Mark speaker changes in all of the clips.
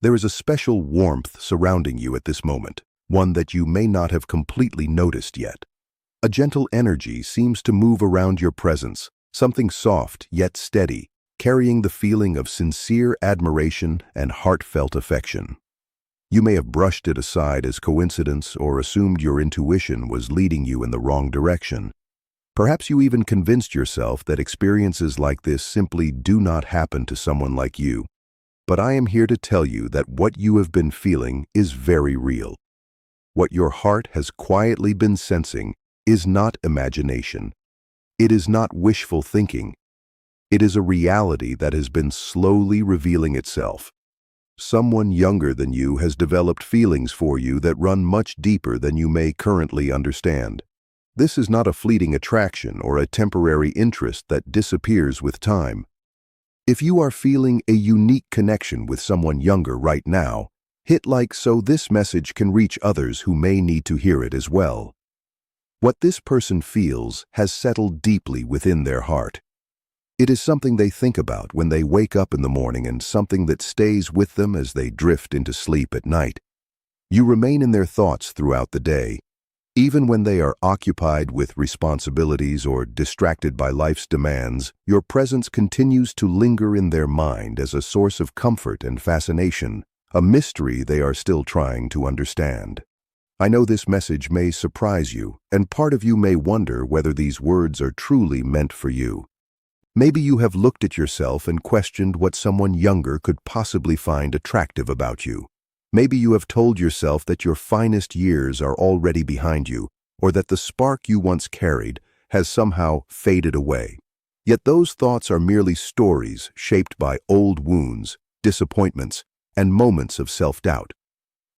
Speaker 1: There is a special warmth surrounding you at this moment, one that you may not have completely noticed yet. A gentle energy seems to move around your presence, something soft yet steady, carrying the feeling of sincere admiration and heartfelt affection. You may have brushed it aside as coincidence or assumed your intuition was leading you in the wrong direction. Perhaps you even convinced yourself that experiences like this simply do not happen to someone like you. But I am here to tell you that what you have been feeling is very real. What your heart has quietly been sensing is not imagination. It is not wishful thinking. It is a reality that has been slowly revealing itself. Someone younger than you has developed feelings for you that run much deeper than you may currently understand. This is not a fleeting attraction or a temporary interest that disappears with time. If you are feeling a unique connection with someone younger right now, hit like so this message can reach others who may need to hear it as well. What this person feels has settled deeply within their heart. It is something they think about when they wake up in the morning and something that stays with them as they drift into sleep at night. You remain in their thoughts throughout the day, even when they are occupied with responsibilities or distracted by life's demands. Your presence continues to linger in their mind as a source of comfort and fascination, a mystery they are still trying to understand. I know this message may surprise you, and part of you may wonder whether these words are truly meant for you. Maybe you have looked at yourself and questioned what someone younger could possibly find attractive about you. Maybe you have told yourself that your finest years are already behind you, or that the spark you once carried has somehow faded away. Yet those thoughts are merely stories shaped by old wounds, disappointments, and moments of self-doubt.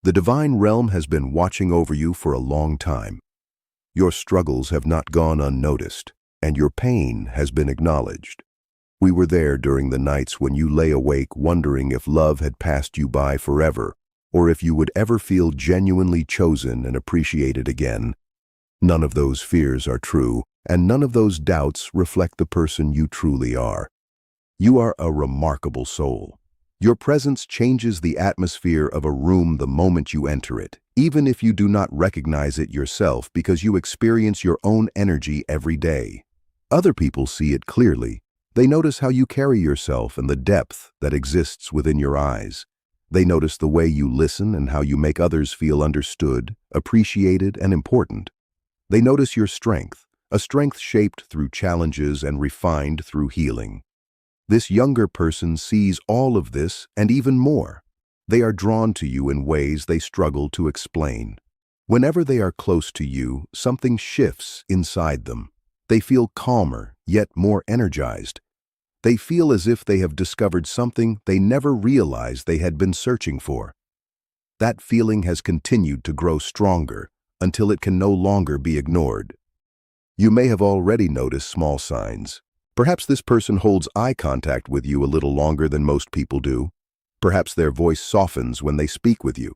Speaker 1: The divine realm has been watching over you for a long time. Your struggles have not gone unnoticed, and your pain has been acknowledged. We were there during the nights when you lay awake wondering if love had passed you by forever, or if you would ever feel genuinely chosen and appreciated again. None of those fears are true, and none of those doubts reflect the person you truly are. You are a remarkable soul. Your presence changes the atmosphere of a room the moment you enter it, even if you do not recognize it yourself because you experience your own energy every day. Other people see it clearly. They notice how you carry yourself and the depth that exists within your eyes. They notice the way you listen and how you make others feel understood, appreciated, and important. They notice your strength, a strength shaped through challenges and refined through healing. This younger person sees all of this and even more. They are drawn to you in ways they struggle to explain. Whenever they are close to you, something shifts inside them. They feel calmer, yet more energized. They feel as if they have discovered something they never realized they had been searching for. That feeling has continued to grow stronger until it can no longer be ignored. You may have already noticed small signs. Perhaps this person holds eye contact with you a little longer than most people do. Perhaps their voice softens when they speak with you.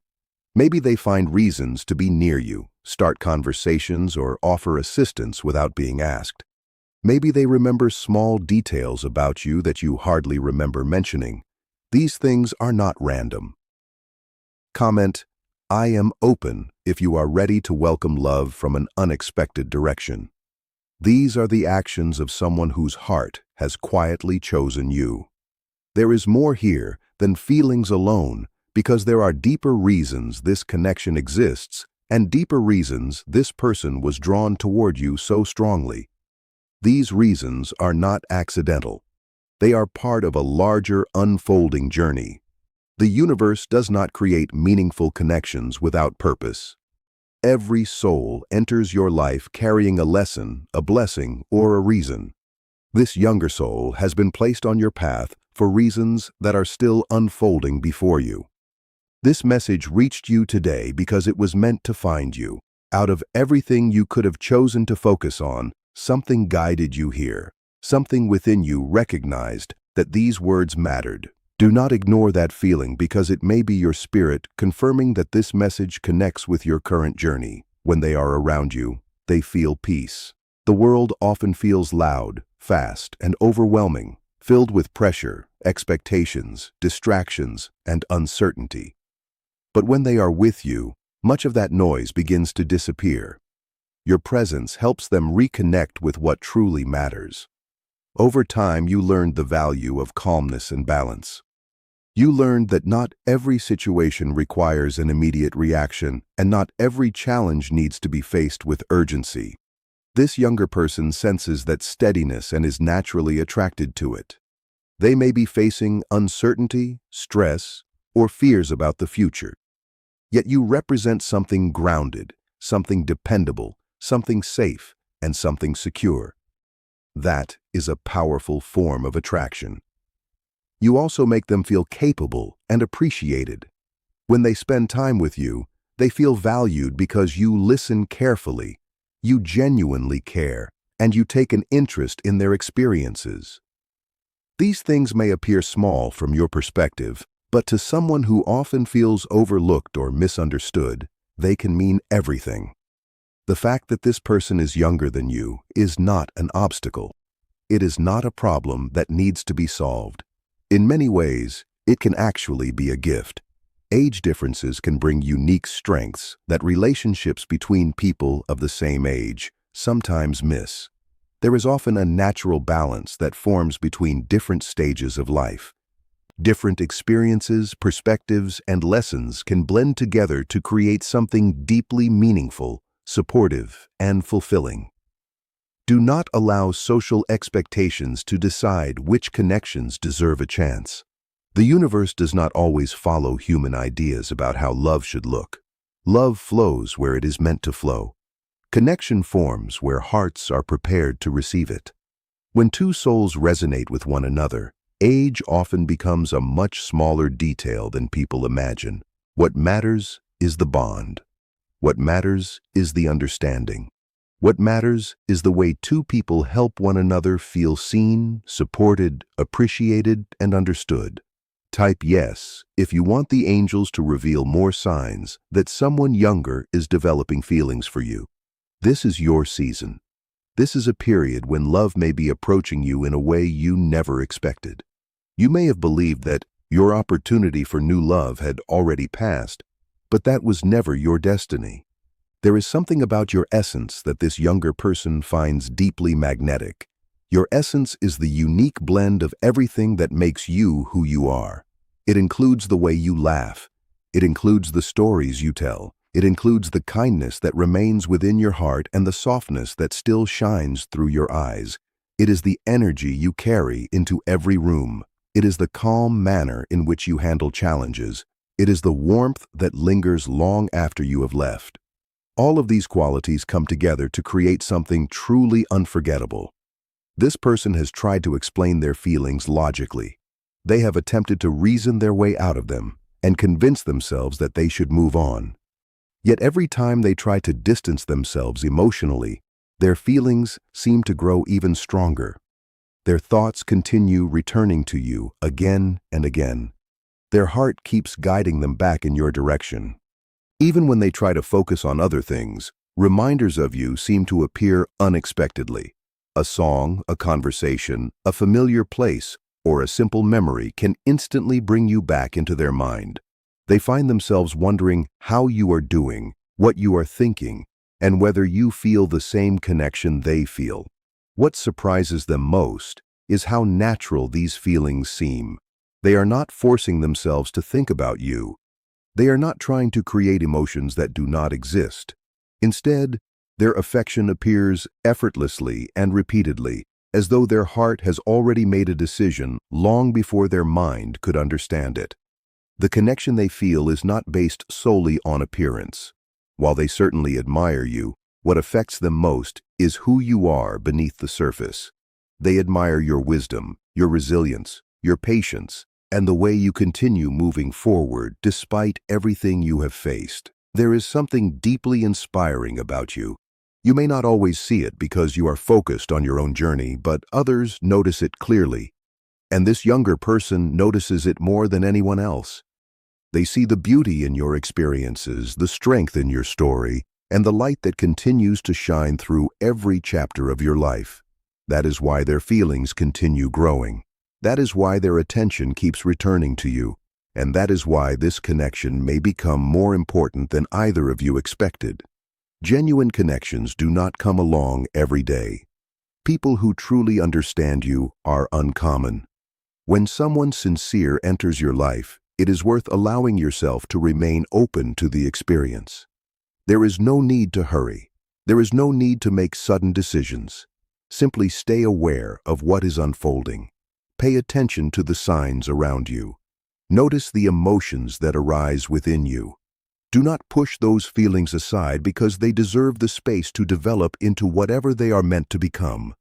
Speaker 1: Maybe they find reasons to be near you, start conversations, or offer assistance without being asked. Maybe they remember small details about you that you hardly remember mentioning. These things are not random. Comment, I am open if you are ready to welcome love from an unexpected direction. These are the actions of someone whose heart has quietly chosen you. There is more here than feelings alone, because there are deeper reasons this connection exists and deeper reasons this person was drawn toward you so strongly. These reasons are not accidental. They are part of a larger unfolding journey. The universe does not create meaningful connections without purpose. Every soul enters your life carrying a lesson, a blessing, or a reason. This younger soul has been placed on your path for reasons that are still unfolding before you. This message reached you today because it was meant to find you. Out of everything you could have chosen to focus on, something guided you here. Something within you recognized that these words mattered. Do not ignore that feeling because it may be your spirit confirming that this message connects with your current journey. When they are around you, they feel peace. The world often feels loud, fast, and overwhelming, filled with pressure, expectations, distractions, and uncertainty. But when they are with you, much of that noise begins to disappear. Your presence helps them reconnect with what truly matters. Over time, you learned the value of calmness and balance. You learned that not every situation requires an immediate reaction, and not every challenge needs to be faced with urgency. This younger person senses that steadiness and is naturally attracted to it. They may be facing uncertainty, stress, or fears about the future. Yet you represent something grounded, something dependable, something safe, and something secure. That is a powerful form of attraction. You also make them feel capable and appreciated. When they spend time with you, they feel valued because you listen carefully, you genuinely care, and you take an interest in their experiences. These things may appear small from your perspective, but to someone who often feels overlooked or misunderstood, they can mean everything. The fact that this person is younger than you is not an obstacle. It is not a problem that needs to be solved. In many ways, it can actually be a gift. Age differences can bring unique strengths that relationships between people of the same age sometimes miss. There is often a natural balance that forms between different stages of life. Different experiences, perspectives, and lessons can blend together to create something deeply meaningful, supportive, and fulfilling. Do not allow social expectations to decide which connections deserve a chance. The universe does not always follow human ideas about how love should look. Love flows where it is meant to flow. Connection forms where hearts are prepared to receive it. When two souls resonate with one another, age often becomes a much smaller detail than people imagine. What matters is the bond. What matters is the understanding. What matters is the way two people help one another feel seen, supported, appreciated, and understood. Type yes if you want the angels to reveal more signs that someone younger is developing feelings for you. This is your season. This is a period when love may be approaching you in a way you never expected. You may have believed that your opportunity for new love had already passed, but that was never your destiny. There is something about your essence that this younger person finds deeply magnetic. Your essence is the unique blend of everything that makes you who you are. It includes the way you laugh. It includes the stories you tell. It includes the kindness that remains within your heart and the softness that still shines through your eyes. It is the energy you carry into every room. It is the calm manner in which you handle challenges. It is the warmth that lingers long after you have left. All of these qualities come together to create something truly unforgettable. This person has tried to explain their feelings logically. They have attempted to reason their way out of them and convince themselves that they should move on. Yet every time they try to distance themselves emotionally, their feelings seem to grow even stronger. Their thoughts continue returning to you again and again. Their heart keeps guiding them back in your direction. Even when they try to focus on other things, reminders of you seem to appear unexpectedly. A song, a conversation, a familiar place, or a simple memory can instantly bring you back into their mind. They find themselves wondering how you are doing, what you are thinking, and whether you feel the same connection they feel. What surprises them most is how natural these feelings seem. They are not forcing themselves to think about you. They are not trying to create emotions that do not exist. Instead, their affection appears effortlessly and repeatedly, as though their heart has already made a decision long before their mind could understand it. The connection they feel is not based solely on appearance. While they certainly admire you, what affects them most is who you are beneath the surface. They admire your wisdom, your resilience, your patience, and the way you continue moving forward despite everything you have faced. There is something deeply inspiring about you. You may not always see it because you are focused on your own journey, but others notice it clearly. And this younger person notices it more than anyone else. They see the beauty in your experiences, the strength in your story, and the light that continues to shine through every chapter of your life. That is why their feelings continue growing. That is why their attention keeps returning to you, and that is why this connection may become more important than either of you expected. Genuine connections do not come along every day. People who truly understand you are uncommon. When someone sincere enters your life, it is worth allowing yourself to remain open to the experience. There is no need to hurry. There is no need to make sudden decisions. Simply stay aware of what is unfolding. Pay attention to the signs around you. Notice the emotions that arise within you. Do not push those feelings aside because they deserve the space to develop into whatever they are meant to become.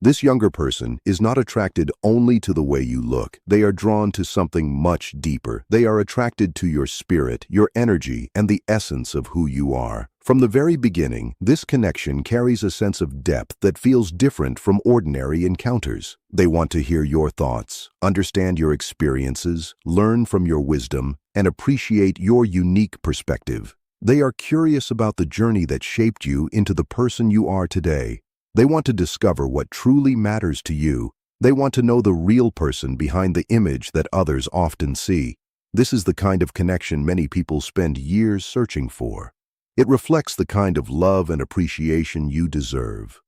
Speaker 1: This younger person is not attracted only to the way you look. They are drawn to something much deeper. They are attracted to your spirit, your energy, and the essence of who you are. From the very beginning, this connection carries a sense of depth that feels different from ordinary encounters. They want to hear your thoughts, understand your experiences, learn from your wisdom, and appreciate your unique perspective. They are curious about the journey that shaped you into the person you are today. They want to discover what truly matters to you. They want to know the real person behind the image that others often see. This is the kind of connection many people spend years searching for. It reflects the kind of love and appreciation you deserve.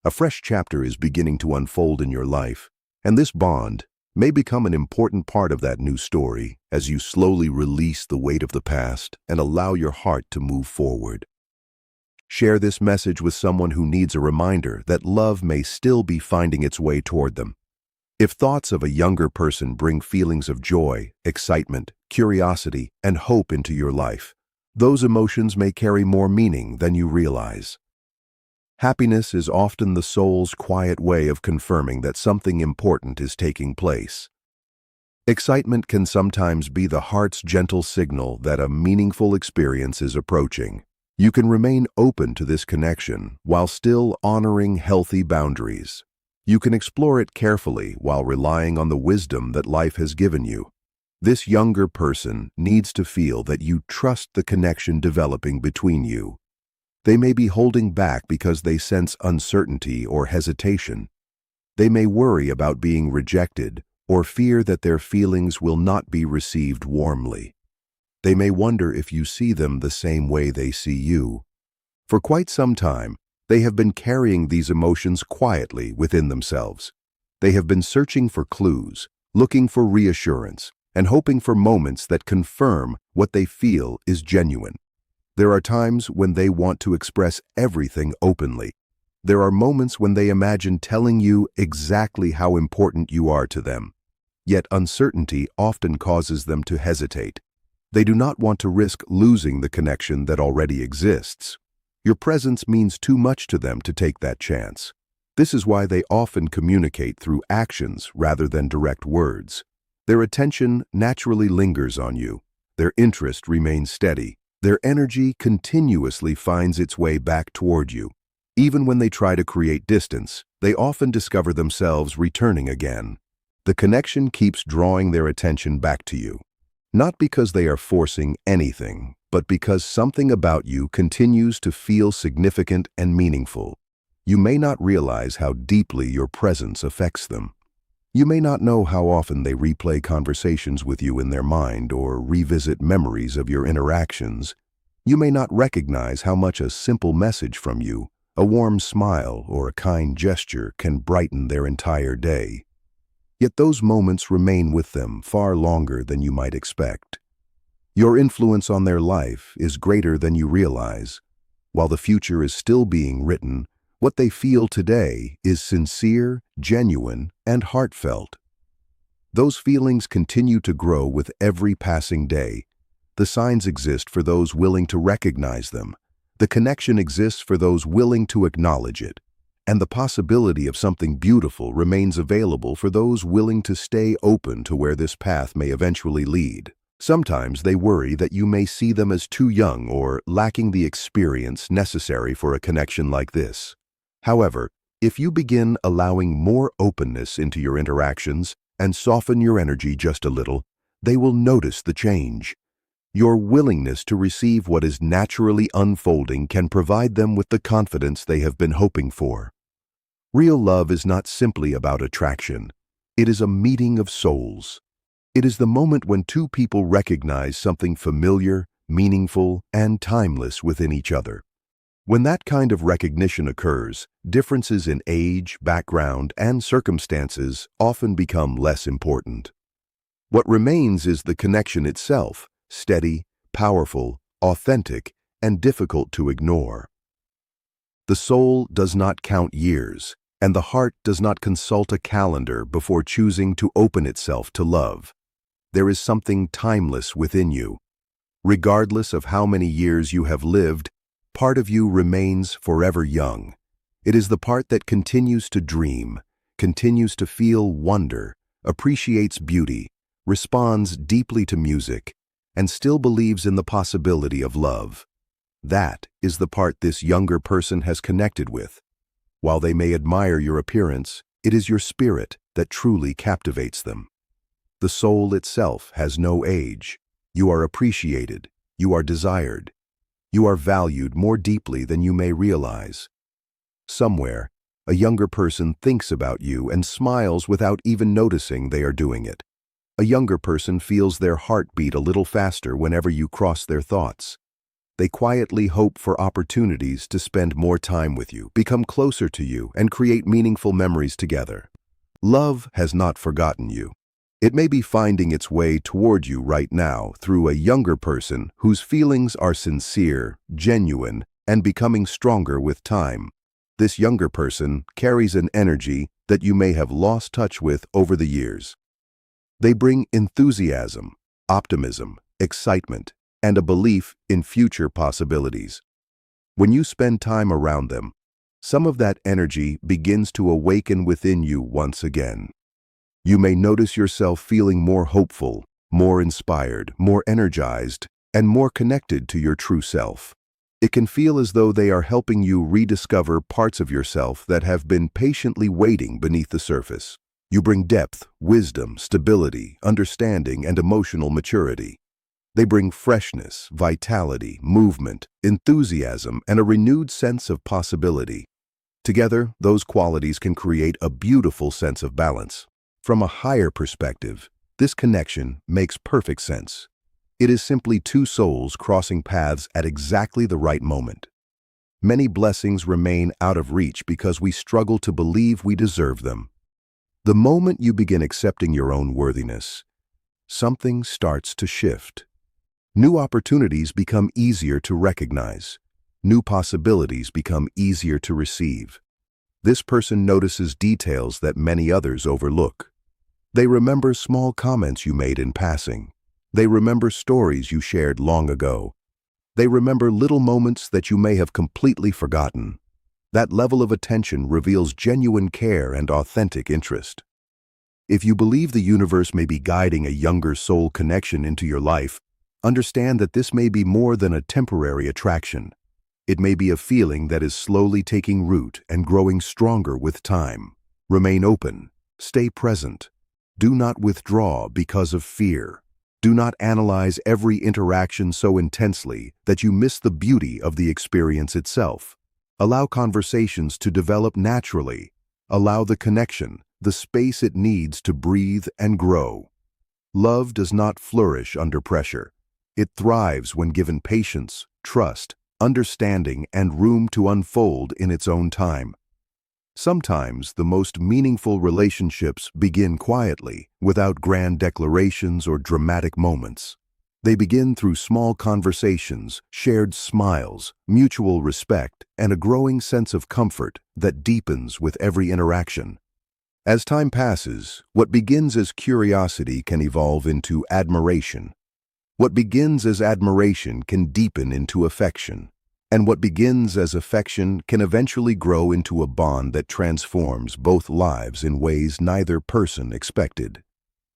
Speaker 1: A fresh chapter is beginning to unfold in your life, and this bond may become an important part of that new story as you slowly release the weight of the past and allow your heart to move forward. Share this message with someone who needs a reminder that love may still be finding its way toward them. If thoughts of a younger person bring feelings of joy, excitement, curiosity, and hope into your life, those emotions may carry more meaning than you realize. Happiness is often the soul's quiet way of confirming that something important is taking place. Excitement can sometimes be the heart's gentle signal that a meaningful experience is approaching. You can remain open to this connection while still honoring healthy boundaries. You can explore it carefully while relying on the wisdom that life has given you. This younger person needs to feel that you trust the connection developing between you. They may be holding back because they sense uncertainty or hesitation. They may worry about being rejected or fear that their feelings will not be received warmly. They may wonder if you see them the same way they see you. For quite some time, they have been carrying these emotions quietly within themselves. They have been searching for clues, looking for reassurance, and hoping for moments that confirm what they feel is genuine. There are times when they want to express everything openly. There are moments when they imagine telling you exactly how important you are to them. Yet uncertainty often causes them to hesitate. They do not want to risk losing the connection that already exists. Your presence means too much to them to take that chance. This is why they often communicate through actions rather than direct words. Their attention naturally lingers on you. Their interest remains steady. Their energy continuously finds its way back toward you. Even when they try to create distance, they often discover themselves returning again. The connection keeps drawing their attention back to you. Not because they are forcing anything, but because something about you continues to feel significant and meaningful. You may not realize how deeply your presence affects them. You may not know how often they replay conversations with you in their mind or revisit memories of your interactions. You may not recognize how much a simple message from you, a warm smile, or a kind gesture can brighten their entire day. Yet those moments remain with them far longer than you might expect. Your influence on their life is greater than you realize. While the future is still being written, what they feel today is sincere, genuine, and heartfelt. Those feelings continue to grow with every passing day. The signs exist for those willing to recognize them. The connection exists for those willing to acknowledge it. And the possibility of something beautiful remains available for those willing to stay open to where this path may eventually lead. Sometimes they worry that you may see them as too young or lacking the experience necessary for a connection like this. However, if you begin allowing more openness into your interactions and soften your energy just a little, they will notice the change. Your willingness to receive what is naturally unfolding can provide them with the confidence they have been hoping for. Real love is not simply about attraction. It is a meeting of souls. It is the moment when two people recognize something familiar, meaningful, and timeless within each other. When that kind of recognition occurs, differences in age, background, and circumstances often become less important. What remains is the connection itself, steady, powerful, authentic, and difficult to ignore. The soul does not count years, and the heart does not consult a calendar before choosing to open itself to love. There is something timeless within you. Regardless of how many years you have lived, part of you remains forever young. It is the part that continues to dream, continues to feel wonder, appreciates beauty, responds deeply to music, and still believes in the possibility of love. That is the part this younger person has connected with. While they may admire your appearance, it is your spirit that truly captivates them. The soul itself has no age. You are appreciated. You are desired. You are valued more deeply than you may realize. Somewhere, a younger person thinks about you and smiles without even noticing they are doing it. A younger person feels their heart beat a little faster whenever you cross their thoughts. They quietly hope for opportunities to spend more time with you, become closer to you, and create meaningful memories together. Love has not forgotten you. It may be finding its way toward you right now through a younger person whose feelings are sincere, genuine, and becoming stronger with time. This younger person carries an energy that you may have lost touch with over the years. They bring enthusiasm, optimism, excitement, and a belief in future possibilities. When you spend time around them, some of that energy begins to awaken within you once again. You may notice yourself feeling more hopeful, more inspired, more energized, and more connected to your true self. It can feel as though they are helping you rediscover parts of yourself that have been patiently waiting beneath the surface. You bring depth, wisdom, stability, understanding, and emotional maturity. They bring freshness, vitality, movement, enthusiasm, and a renewed sense of possibility. Together, those qualities can create a beautiful sense of balance. From a higher perspective, this connection makes perfect sense. It is simply two souls crossing paths at exactly the right moment. Many blessings remain out of reach because we struggle to believe we deserve them. The moment you begin accepting your own worthiness, something starts to shift. New opportunities become easier to recognize. New possibilities become easier to receive. This person notices details that many others overlook. They remember small comments you made in passing. They remember stories you shared long ago. They remember little moments that you may have completely forgotten. That level of attention reveals genuine care and authentic interest. If you believe the universe may be guiding a younger soul connection into your life, understand that this may be more than a temporary attraction. It may be a feeling that is slowly taking root and growing stronger with time. Remain open. Stay present. Do not withdraw because of fear. Do not analyze every interaction so intensely that you miss the beauty of the experience itself. Allow conversations to develop naturally. Allow the connection, the space it needs to breathe and grow. Love does not flourish under pressure. It thrives when given patience, trust, understanding, and room to unfold in its own time. Sometimes the most meaningful relationships begin quietly, without grand declarations or dramatic moments. They begin through small conversations, shared smiles, mutual respect, and a growing sense of comfort that deepens with every interaction. As time passes, what begins as curiosity can evolve into admiration. What begins as admiration can deepen into affection. And what begins as affection can eventually grow into a bond that transforms both lives in ways neither person expected.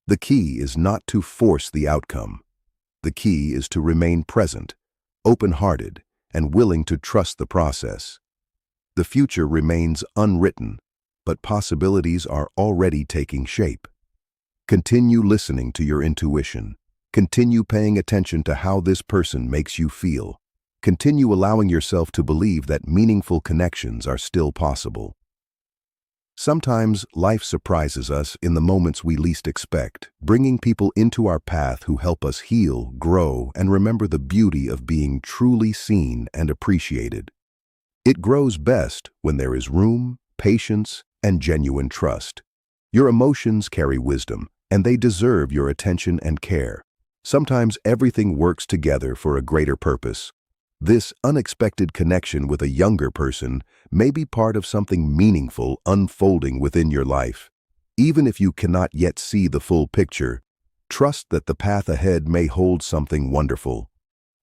Speaker 1: The key is not to force the outcome. The key is to remain present, open-hearted, and willing to trust the process. The future remains unwritten, but possibilities are already taking shape. Continue listening to your intuition. Continue paying attention to how this person makes you feel. Continue allowing yourself to believe that meaningful connections are still possible. Sometimes life surprises us in the moments we least expect, bringing people into our path who help us heal, grow, and remember the beauty of being truly seen and appreciated. It grows best when there is room, patience, and genuine trust. Your emotions carry wisdom, and they deserve your attention and care. Sometimes everything works together for a greater purpose. This unexpected connection with a younger person may be part of something meaningful unfolding within your life. Even if you cannot yet see the full picture, trust that the path ahead may hold something wonderful.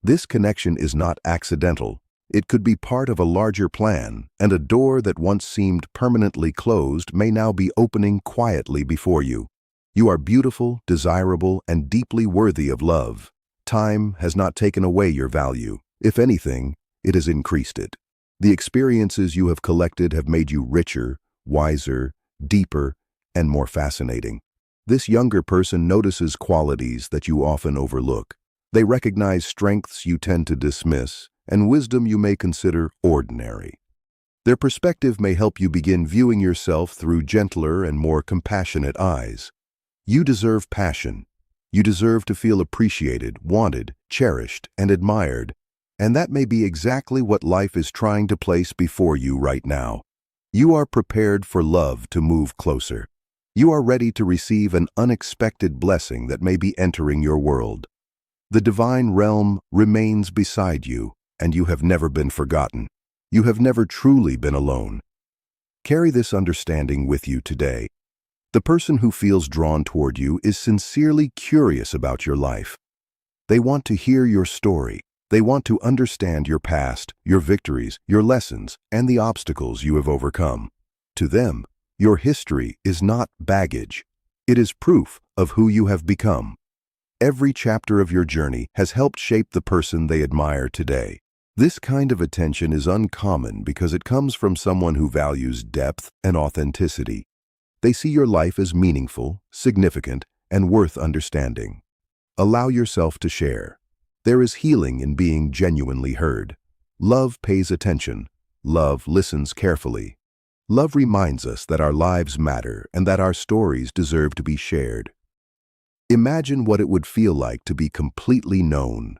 Speaker 1: This connection is not accidental. It could be part of a larger plan, and a door that once seemed permanently closed may now be opening quietly before you. You are beautiful, desirable, and deeply worthy of love. Time has not taken away your value. If anything, it has increased it. The experiences you have collected have made you richer, wiser, deeper, and more fascinating. This younger person notices qualities that you often overlook. They recognize strengths you tend to dismiss, and wisdom you may consider ordinary. Their perspective may help you begin viewing yourself through gentler and more compassionate eyes. You deserve passion. You deserve to feel appreciated, wanted, cherished, and admired. And that may be exactly what life is trying to place before you right now. You are prepared for love to move closer. You are ready to receive an unexpected blessing that may be entering your world. The divine realm remains beside you, and you have never been forgotten. You have never truly been alone. Carry this understanding with you today. The person who feels drawn toward you is sincerely curious about your life. They want to hear your story. They want to understand your past, your victories, your lessons, and the obstacles you have overcome. To them, your history is not baggage. It is proof of who you have become. Every chapter of your journey has helped shape the person they admire today. This kind of attention is uncommon because it comes from someone who values depth and authenticity. They see your life as meaningful, significant, and worth understanding. Allow yourself to share. There is healing in being genuinely heard. Love pays attention. Love listens carefully. Love reminds us that our lives matter and that our stories deserve to be shared. Imagine what it would feel like to be completely known.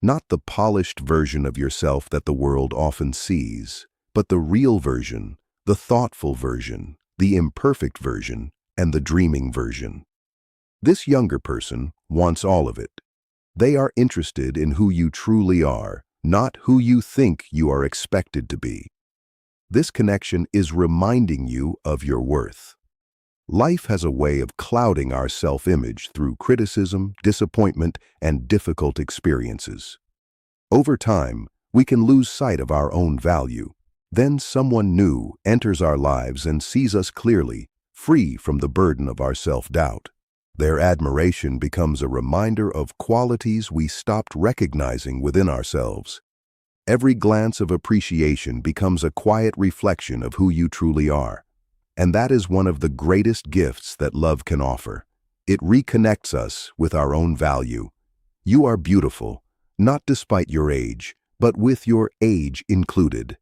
Speaker 1: Not the polished version of yourself that the world often sees, but the real version, the thoughtful version, the imperfect version, and the dreaming version. This younger person wants all of it. They are interested in who you truly are, not who you think you are expected to be. This connection is reminding you of your worth. Life has a way of clouding our self-image through criticism, disappointment, and difficult experiences. Over time, we can lose sight of our own value. Then someone new enters our lives and sees us clearly, free from the burden of our self-doubt. Their admiration becomes a reminder of qualities we stopped recognizing within ourselves. Every glance of appreciation becomes a quiet reflection of who you truly are. And that is one of the greatest gifts that love can offer. It reconnects us with our own value. You are beautiful, not despite your age, but with your age included.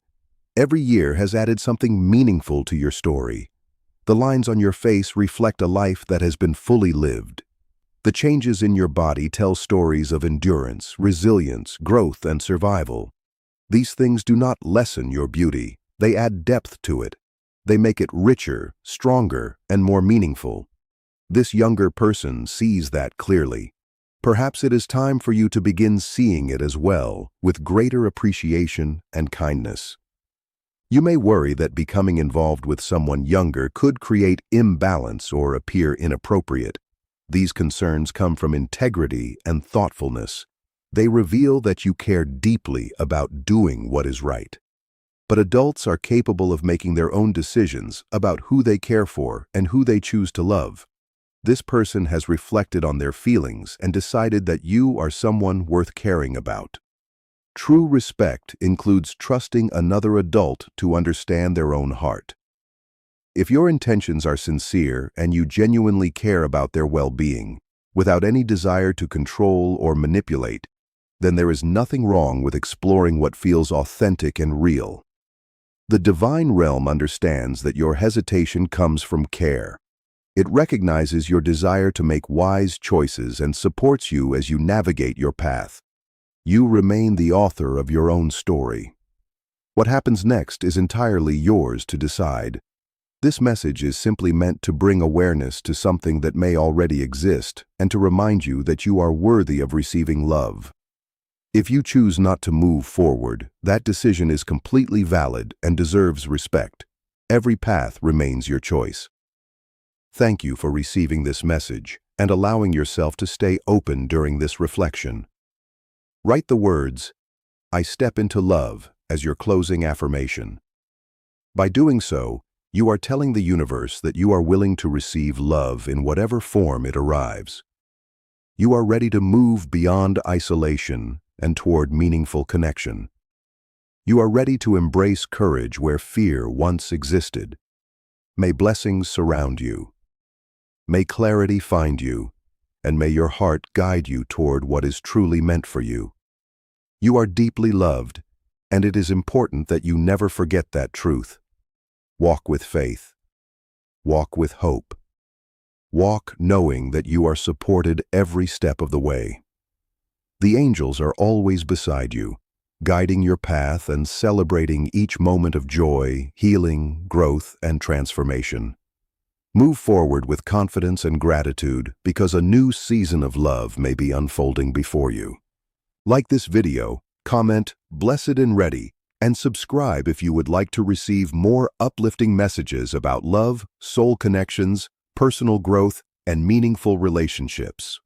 Speaker 1: Every year has added something meaningful to your story. The lines on your face reflect a life that has been fully lived. The changes in your body tell stories of endurance, resilience, growth, and survival. These things do not lessen your beauty. They add depth to it. They make it richer, stronger, and more meaningful. This younger person sees that clearly. Perhaps it is time for you to begin seeing it as well, with greater appreciation and kindness. You may worry that becoming involved with someone younger could create imbalance or appear inappropriate. These concerns come from integrity and thoughtfulness. They reveal that you care deeply about doing what is right. But adults are capable of making their own decisions about who they care for and who they choose to love. This person has reflected on their feelings and decided that you are someone worth caring about. True respect includes trusting another adult to understand their own heart. If your intentions are sincere and you genuinely care about their well-being, without any desire to control or manipulate, then there is nothing wrong with exploring what feels authentic and real. The divine realm understands that your hesitation comes from care. It recognizes your desire to make wise choices and supports you as you navigate your path. You remain the author of your own story. What happens next is entirely yours to decide. This message is simply meant to bring awareness to something that may already exist and to remind you that you are worthy of receiving love. If you choose not to move forward, that decision is completely valid and deserves respect. Every path remains your choice. Thank you for receiving this message and allowing yourself to stay open during this reflection. Write the words, "I step into love," as your closing affirmation. By doing so, you are telling the universe that you are willing to receive love in whatever form it arrives. You are ready to move beyond isolation and toward meaningful connection. You are ready to embrace courage where fear once existed. May blessings surround you. May clarity find you, and may your heart guide you toward what is truly meant for you. You are deeply loved, and it is important that you never forget that truth. Walk with faith. Walk with hope. Walk knowing that you are supported every step of the way. The angels are always beside you, guiding your path and celebrating each moment of joy, healing, growth, and transformation. Move forward with confidence and gratitude because a new season of love may be unfolding before you. Like this video, comment "Blessed and Ready," and subscribe if you would like to receive more uplifting messages about love, soul connections, personal growth, and meaningful relationships.